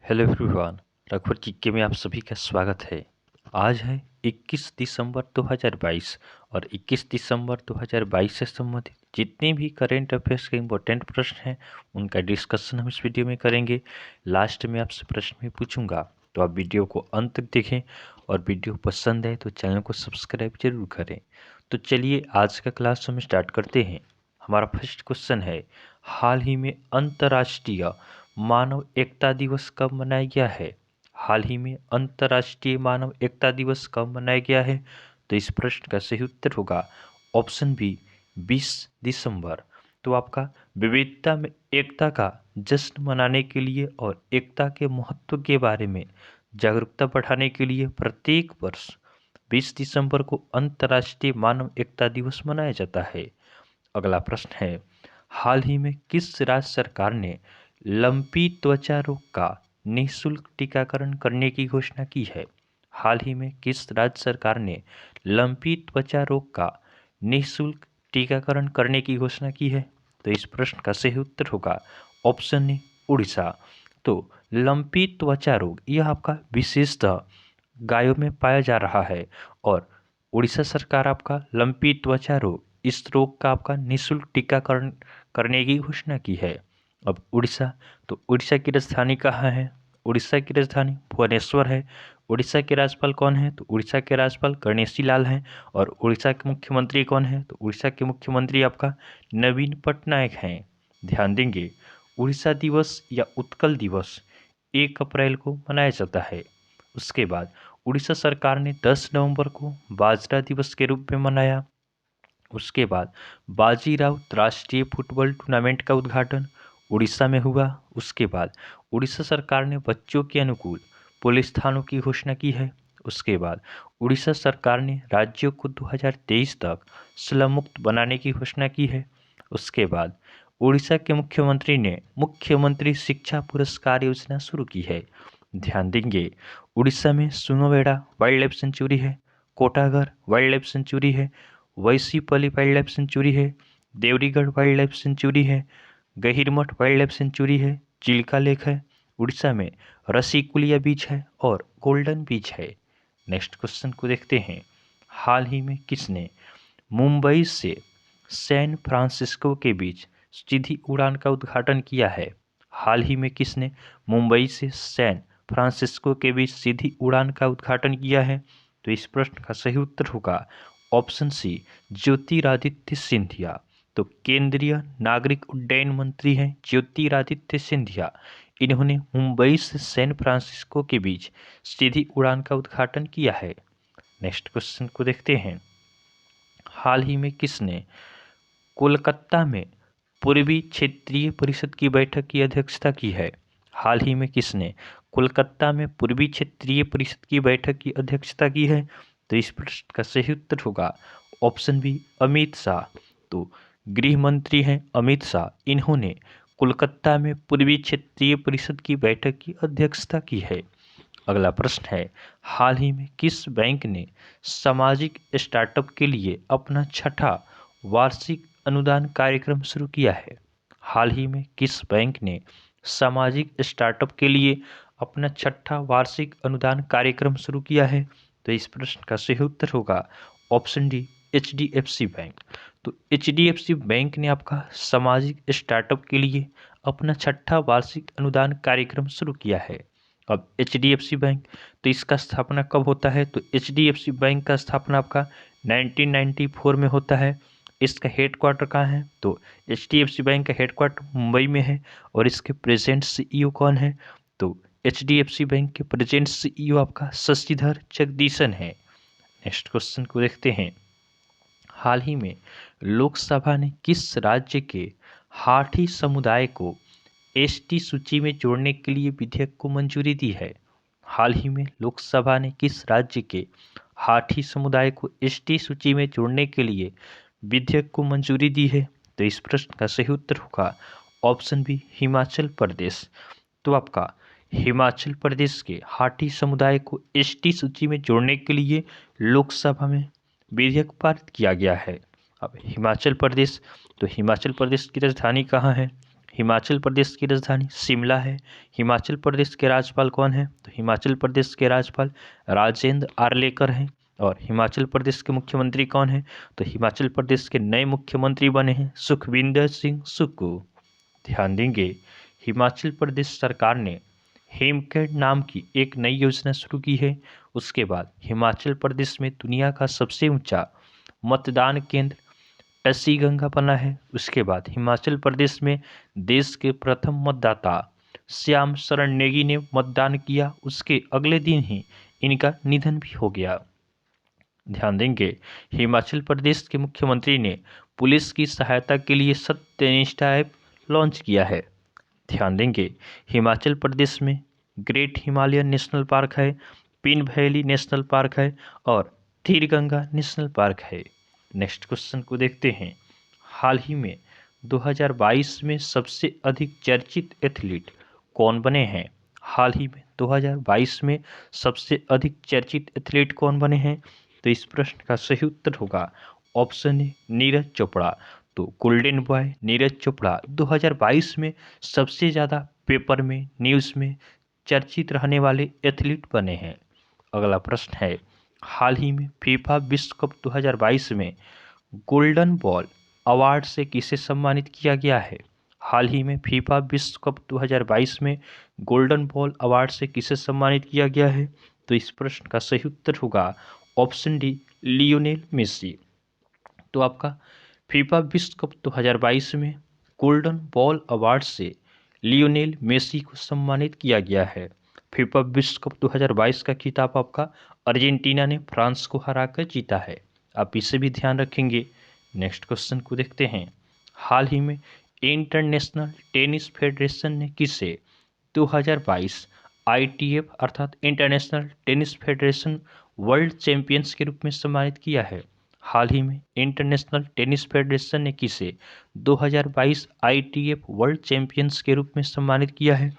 Hello everyone, रघुवर GK में आप सभी का स्वागत है। आज है 21 दिसंबर 2022 और 21 दिसंबर 2022 से संबंधित जितने भी करेंट अफेयर्स के इम्पोर्टेंट प्रश्न हैं उनका डिस्कशन हम इस वीडियो में करेंगे। लास्ट में आपसे प्रश्न भी पूछूंगा, तो आप वीडियो को अंत तक देखें और वीडियो पसंद है तो चैनल को सब्सक्राइब जरूर करें। तो चलिए आज का क्लास हम स्टार्ट करते हैं। हमारा फर्स्ट क्वेश्चन है, हाल ही में अंतर्राष्ट्रीय मानव एकता दिवस कब मनाया गया है? हाल ही में अंतर्राष्ट्रीय मानव एकता दिवस कब मनाया गया है? तो इस प्रश्न का सही उत्तर होगा ऑप्शन बी 20 दिसंबर। तो आपका विविधता में एकता का जश्न मनाने के लिए और एकता के महत्व के बारे में जागरूकता बढ़ाने के लिए प्रत्येक वर्ष 20 दिसंबर को अंतर्राष्ट्रीय मानव एकता दिवस मनाया जाता है। अगला प्रश्न है, हाल ही में किस राज्य सरकार ने लंपी त्वचा रोग का निःशुल्क टीकाकरण करने की घोषणा की है? हाल ही में किस राज्य सरकार ने लंपी त्वचा रोग का निःशुल्क टीकाकरण करने की घोषणा की है? तो इस प्रश्न का सही उत्तर होगा ऑप्शन ए उड़ीसा। तो लंपी त्वचा रोग यह आपका विशेषतः गायों में पाया जा रहा है और उड़ीसा सरकार आपका लंपी त्वचा रोग इस रोग का आपका निःशुल्क टीकाकरण करने की घोषणा की है। अब उड़ीसा, तो उड़ीसा की राजधानी कहाँ है? उड़ीसा की राजधानी भुवनेश्वर है। उड़ीसा के राज्यपाल कौन है? तो उड़ीसा के राज्यपाल गणेशी लाल हैं। और उड़ीसा के मुख्यमंत्री कौन है? तो उड़ीसा के मुख्यमंत्री आपका नवीन पटनायक हैं। ध्यान देंगे, उड़ीसा दिवस या उत्कल दिवस 1 अप्रैल को मनाया जाता है। उसके बाद उड़ीसा सरकार ने 10 नवंबर को बाजरा दिवस के रूप में मनाया। उसके बाद बाजीराव राष्ट्रीय फुटबॉल टूर्नामेंट का उद्घाटन उड़ीसा में हुआ। उसके बाद उड़ीसा सरकार ने बच्चों के अनुकूल पुलिस थानों की घोषणा की है। उसके बाद उड़ीसा सरकार ने राज्यों को 2023 तक स्लम मुक्त बनाने की घोषणा की है। उसके बाद उड़ीसा के मुख्यमंत्री ने मुख्यमंत्री शिक्षा पुरस्कार योजना शुरू की है। ध्यान देंगे, उड़ीसा में सुनोवेड़ा वाइल्ड लाइफ सेंचुरी है, कोटागढ़ वाइल्ड लाइफ सेंचुरी है, वैसीपली वाइल्ड लाइफ सेंचुरी है, देवरीगढ़ वाइल्ड लाइफ सेंचुरी है, गहिरमठ वाइल्ड लाइफ सेंचुरी है, चिल्का लेक है। उड़ीसा में रसिकुलिया बीच है और गोल्डन बीच है। नेक्स्ट क्वेश्चन को देखते हैं, हाल ही में किसने मुंबई से सैन फ्रांसिस्को के बीच सीधी उड़ान का उद्घाटन किया है? हाल ही में किसने मुंबई से सैन फ्रांसिस्को के बीच सीधी उड़ान का उद्घाटन किया है? तो इस प्रश्न का सही उत्तर होगा ऑप्शन सी ज्योतिरादित्य सिंधिया। तो केंद्रीय नागरिक उड्डयन मंत्री हैं ज्योतिरादित्य सिंधिया। इन्होंने मुंबई से सैन फ्रांसिस्को के बीच सीधी उड़ान का उद्घाटन किया है। नेक्स्ट क्वेश्चन को देखते हैं, हाल ही में किसने कोलकाता में पूर्वी क्षेत्रीय परिषद की बैठक की अध्यक्षता की है? हाल ही में किसने कोलकाता में पूर्वी क्षेत्रीय परिषद की बैठक की अध्यक्षता की है? तो इस प्रश्न का सही उत्तर होगा ऑप्शन बी अमित शाह। तो गृह मंत्री हैं अमित शाह, इन्होंने कोलकाता में पूर्वी क्षेत्रीय परिषद की बैठक की अध्यक्षता की है। अगला प्रश्न है, हाल ही में किस बैंक ने सामाजिक स्टार्टअप के लिए अपना छठा वार्षिक अनुदान कार्यक्रम शुरू किया है? हाल ही में किस बैंक ने सामाजिक स्टार्टअप के लिए अपना छठा वार्षिक अनुदान कार्यक्रम शुरू किया है? तो इस प्रश्न का सही उत्तर होगा ऑप्शन डी HDFC बैंक। तो HDFC बैंक ने आपका सामाजिक स्टार्टअप के लिए अपना छठा वार्षिक अनुदान कार्यक्रम शुरू किया है। अब HDFC बैंक, तो इसका स्थापना कब होता है? तो HDFC बैंक का स्थापना आपका 1994 में होता है। इसका हेडक्वार्टर कहाँ है? तो HDFC बैंक का हेडक्वार्टर मुंबई में है। और इसके प्रेजेंट CEO कौन है? तो HDFC बैंक के प्रेजेंट CEO आपका शशिधर जगदीशन है। नेक्स्ट क्वेश्चन को देखते हैं, हाल ही में लोकसभा ने किस राज्य के हाठी समुदाय को ST सूची में जोड़ने के लिए विधेयक को मंजूरी दी है? हाल ही में लोकसभा ने किस राज्य के हाठी समुदाय को ST सूची में जोड़ने के लिए विधेयक को मंजूरी दी है? तो इस प्रश्न का सही उत्तर होगा ऑप्शन बी हिमाचल प्रदेश। तो आपका हिमाचल प्रदेश के हाठी समुदाय को ST सूची में जोड़ने के लिए लोकसभा में विधेयक पारित किया गया है। अब हिमाचल प्रदेश, तो हिमाचल प्रदेश की राजधानी कहाँ है? हिमाचल प्रदेश की राजधानी शिमला है। हिमाचल प्रदेश के राज्यपाल कौन है? तो हिमाचल प्रदेश के राज्यपाल राजेंद्र आर्लेकर हैं। और हिमाचल प्रदेश के मुख्यमंत्री कौन है? तो हिमाचल प्रदेश के नए मुख्यमंत्री बने हैं सुखविंदर सिंह सुक्खू। ध्यान देंगे, हिमाचल प्रदेश सरकार ने हेमकेयर नाम की एक नई योजना शुरू की है। उसके बाद हिमाचल प्रदेश में दुनिया का सबसे ऊंचा मतदान केंद्र टसी गंगा बना है। उसके बाद हिमाचल प्रदेश में देश के प्रथम मतदाता श्याम शरण नेगी ने मतदान किया। उसके अगले दिन ही इनका निधन भी हो गया। ध्यान देंगे, हिमाचल प्रदेश के मुख्यमंत्री ने पुलिस की सहायता के लिए सत्यनिष्ठा ऐप लॉन्च किया है। ध्यान देंगे, हिमाचल प्रदेश में ग्रेट हिमालयन नेशनल पार्क है, पिन वैली नेशनल पार्क है और धीर गंगा नेशनल पार्क है। नेक्स्ट क्वेश्चन को देखते हैं। हाल ही में 2022 में सबसे अधिक चर्चित एथलीट कौन बने हैं? हाल ही में 2022 में सबसे अधिक चर्चित एथलीट कौन बने हैं? तो इस प्रश्न का सही उत्तर होगा ऑप्शन ए नीरज चोपड़ा। तो गोल्डन बॉय नीरज चोपड़ा 2022 में सबसे ज़्यादा पेपर में, न्यूज़ में चर्चित रहने वाले एथलीट बने हैं। अगला प्रश्न है, हाल ही में फीफा विश्व कप 2022 में गोल्डन बॉल अवार्ड से किसे सम्मानित किया गया है? हाल ही में फीफा विश्व कप 2022 में गोल्डन बॉल अवार्ड से किसे सम्मानित किया गया है? तो इस प्रश्न का सही उत्तर होगा ऑप्शन डी लियोनेल मेसी। तो आपका फीफा विश्व कप 2022 में गोल्डन बॉल अवार्ड से लियोनेल मेसी को सम्मानित किया गया है। फीफा विश्व कप 2022 का खिताब आपका अर्जेंटीना ने फ्रांस को हराकर जीता है। आप इसे भी ध्यान रखेंगे। नेक्स्ट क्वेश्चन को देखते हैं। हाल ही में इंटरनेशनल टेनिस फेडरेशन ने किसे 2022 ITF अर्थात international tennis federation world champions के रूप में सम्मानित किया है? हाल ही में इंटरनेशनल टेनिस फेडरेशन ने किसे 2022 ITF वर्ल्ड चैंपियंस के रूप में सम्मानित किया है?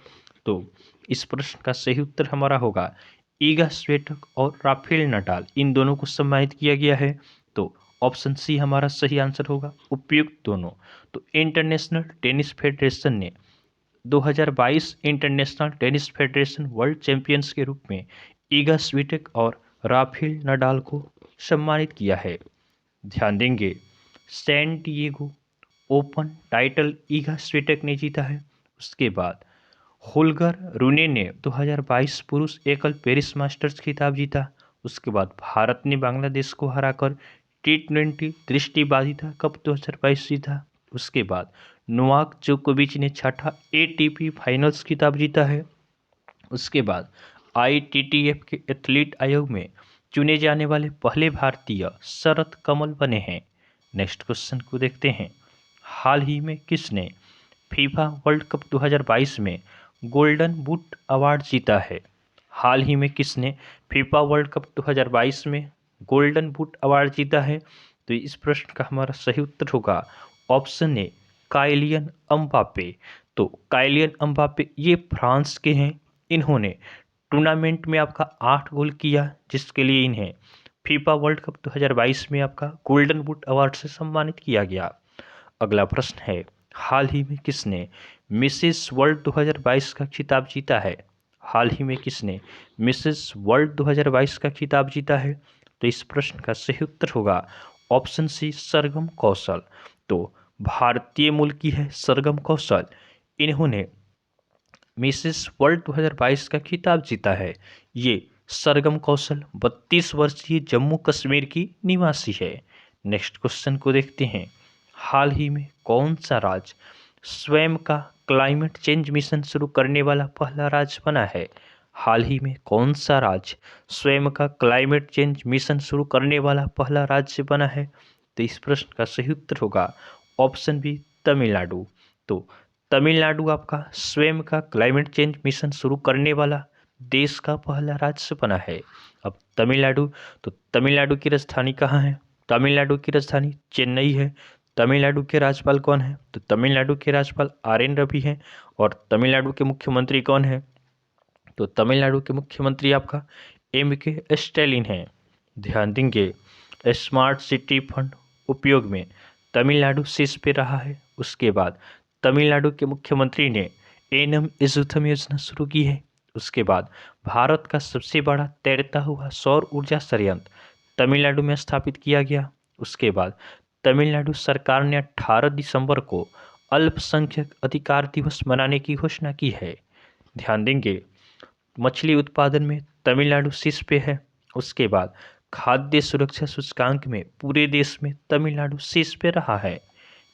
तो इस प्रश्न का सही उत्तर हमारा होगा ईगा स्वीटक और राफेल नडाल, इन दोनों को सम्मानित किया गया है। तो ऑप्शन सी हमारा सही आंसर होगा, उपयुक्त दोनों। तो इंटरनेशनल टेनिस फेडरेशन ने 2022 international tennis federation world champions के रूप में ईगा स्वीटेक और राफेल नडाल को सम्मानित किया है। ध्यान देंगे, San Diego open title Iga Swiatek ने जीता है। उसके बाद होल्गर रूने ने 2022 पुरुष एकल पेरिस मास्टर्स खिताब जीता। उसके बाद भारत ने बांग्लादेश को हराकर T20 दृष्टिबाधिता कप 2022 जीता। उसके बाद नोवाक जोकोविच ने छठा ATP फाइनल्स खिताब जीता है। उसके बाद ITTF के एथलीट आयोग में चुने जाने वाले पहले भारतीय शरत कमल बने हैं। नेक्स्ट क्वेश्चन को देखते हैं। हाल ही में किसने फीफा वर्ल्ड कप 2022 में गोल्डन बूट अवार्ड जीता है? हाल ही में किसने फीफा वर्ल्ड कप 2022 में गोल्डन बूट अवार्ड जीता है? तो इस प्रश्न का हमारा सही उत्तर होगा ऑप्शन ए काइलियन अम्बापे। तो काइलियन अम्बापे ये फ्रांस के हैं। इन्होंने टूर्नामेंट में आपका 8 गोल किया, जिसके लिए इन्हें फीफा वर्ल्ड कप 2022 में आपका गोल्डन बूट अवार्ड से सम्मानित किया गया। अगला प्रश्न है, हाल ही में किसने मिसेस वर्ल्ड 2022 का खिताब जीता है? हाल ही में किसने मिसेस वर्ल्ड 2022 का खिताब जीता है? तो इस प्रश्न का सही उत्तर होगा ऑप्शन सी सरगम कौशल। तो भारतीय मूल की है सरगम कौशल। इन्होंने मिसेस वर्ल्ड 2022 का खिताब जीता है। ये सरगम कौशल 32 वर्षीय जम्मू कश्मीर की निवासी है। नेक्स्ट क्वेश्चन को देखते हैं। हाल ही में कौन सा राज्य स्वयं का क्लाइमेट चेंज मिशन शुरू करने वाला पहला राज्य बना है? हाल ही में कौन सा राज्य स्वयं का क्लाइमेट चेंज मिशन शुरू करने वाला पहला राज्य बना है? तो इस प्रश्न का सही उत्तर होगा ऑप्शन बी तमिलनाडु। तो तमिलनाडु आपका स्वयं का क्लाइमेट चेंज मिशन शुरू करने वाला देश का पहला राज्य बना है। अब तमिलनाडु, तो तमिलनाडु की राजधानी कहाँ है? तमिलनाडु की राजधानी चेन्नई है। तमिलनाडु के राज्यपाल कौन है? तो तमिलनाडु के राज्यपाल RN रवि हैं। और तमिलनाडु के मुख्यमंत्री कौन है? तो तमिलनाडु के मुख्यमंत्री आपका MK स्टैलिन हैं। ध्यान देंगे, स्मार्ट सिटी फंड उपयोग में तमिलनाडु शीर्ष पे रहा है। उसके बाद तमिलनाडु के मुख्यमंत्री ने एनम इजुथम योजना शुरू की है। उसके बाद भारत का सबसे बड़ा तैरता हुआ सौर ऊर्जा संयंत्र तमिलनाडु में स्थापित किया गया। उसके बाद तमिलनाडु सरकार ने 18 दिसंबर को अल्पसंख्यक अधिकार दिवस मनाने की घोषणा की है। ध्यान देंगे, मछली उत्पादन में तमिलनाडु शीर्ष पे है। उसके बाद खाद्य सुरक्षा सूचकांक में पूरे देश में तमिलनाडु शीर्ष पे रहा है।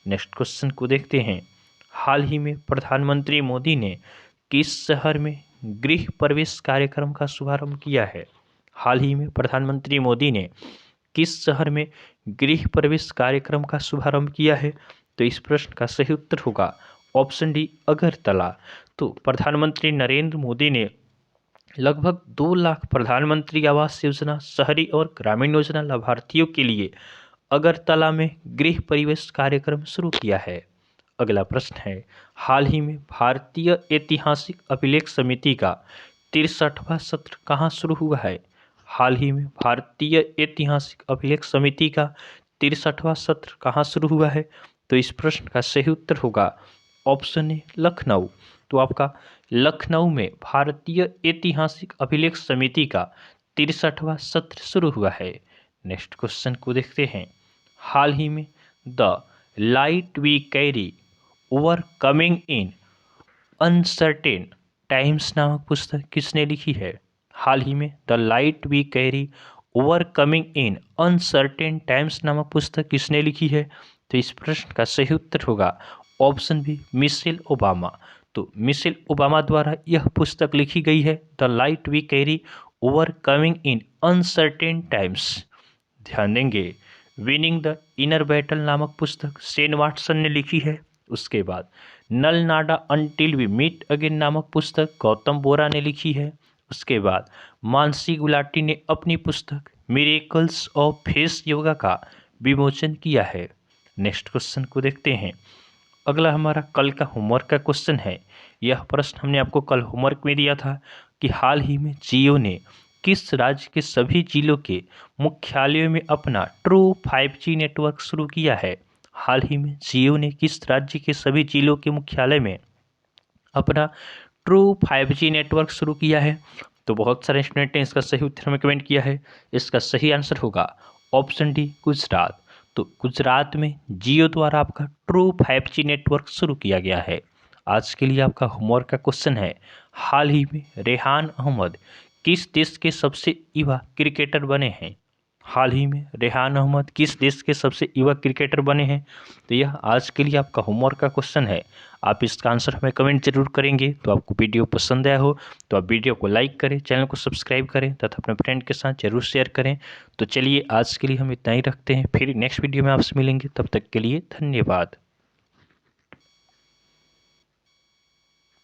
नेक्स्ट क्वेश्चन को देखते हैं। हाल ही में प्रधानमंत्री मोदी ने किस शहर में गृह प्रवेश कार्यक्रम का शुभारंभ किया है? हाल ही में प्रधानमंत्री मोदी ने किस शहर में गृह प्रवेश कार्यक्रम का शुभारंभ किया है? तो इस प्रश्न का सही उत्तर होगा ऑप्शन डी, अगरतला। तो प्रधानमंत्री नरेंद्र मोदी ने लगभग 2 लाख प्रधानमंत्री आवास योजना शहरी और ग्रामीण योजना लाभार्थियों के लिए अगरतला में गृह प्रवेश कार्यक्रम शुरू किया है। अगला प्रश्न है, हाल ही में भारतीय ऐतिहासिक अभिलेख समिति का 63वां सत्र कहाँ शुरू हुआ है? हाल ही में भारतीय ऐतिहासिक अभिलेख समिति का 63वां सत्र कहाँ शुरू हुआ है? तो इस प्रश्न का सही उत्तर होगा ऑप्शन ए, लखनऊ। तो आपका लखनऊ में भारतीय ऐतिहासिक अभिलेख समिति का 63वां सत्र शुरू हुआ है। नेक्स्ट क्वेश्चन को देखते हैं। हाल ही में the light we carry overcoming in uncertain times नामक पुस्तक किसने लिखी है? हाल ही में the light we carry overcoming in uncertain times नामक पुस्तक किसने लिखी है? तो इस प्रश्न का सही उत्तर होगा ऑप्शन बी, मिशेल ओबामा। तो मिशेल ओबामा द्वारा यह पुस्तक लिखी गई है, the light we carry overcoming in uncertain times. ध्यान देंगे, विनिंग द इनर बैटल नामक पुस्तक शेन वाटसन ने लिखी है। उसके बाद नल नाडा अंटिल वी मीट अगेन नामक पुस्तक गौतम बोरा ने लिखी है। उसके बाद मानसी गुलाटी ने अपनी पुस्तक मिरेकल्स ऑफ फेस योगा का विमोचन किया है। नेक्स्ट क्वेश्चन को देखते हैं। अगला हमारा कल का होमवर्क का क्वेश्चन है। यह प्रश्न हमने आपको कल होमवर्क में दिया था कि हाल ही में जियो ने किस राज्य के सभी जिलों के मुख्यालयों में अपना ट्रू 5G नेटवर्क शुरू किया है? हाल ही में जियो ने किस राज्य के सभी जिलों के मुख्यालय में अपना ट्रू 5G नेटवर्क शुरू किया है? तो बहुत सारे स्टूडेंट ने इसका सही उत्तर में कमेंट किया है। इसका सही आंसर होगा ऑप्शन डी, गुजरात। तो गुजरात में जियो द्वारा आपका ट्रू 5G नेटवर्क शुरू किया गया है। आज के लिए आपका होमवर्क का क्वेश्चन है, हाल ही में रेहान अहमद किस देश के सबसे युवा क्रिकेटर बने हैं? हाल ही में रेहान अहमद किस देश के सबसे युवा क्रिकेटर बने हैं? तो यह आज के लिए आपका होमवर्क का क्वेश्चन है। आप इसका आंसर हमें कमेंट जरूर करेंगे। तो आपको वीडियो पसंद आया हो तो आप वीडियो को लाइक करें, चैनल को सब्सक्राइब करें तथा अपने फ्रेंड के साथ जरूर शेयर करें। तो चलिए आज के लिए हम इतना ही रखते हैं, फिर नेक्स्ट वीडियो में आपसे मिलेंगे। तब तक के लिए धन्यवाद।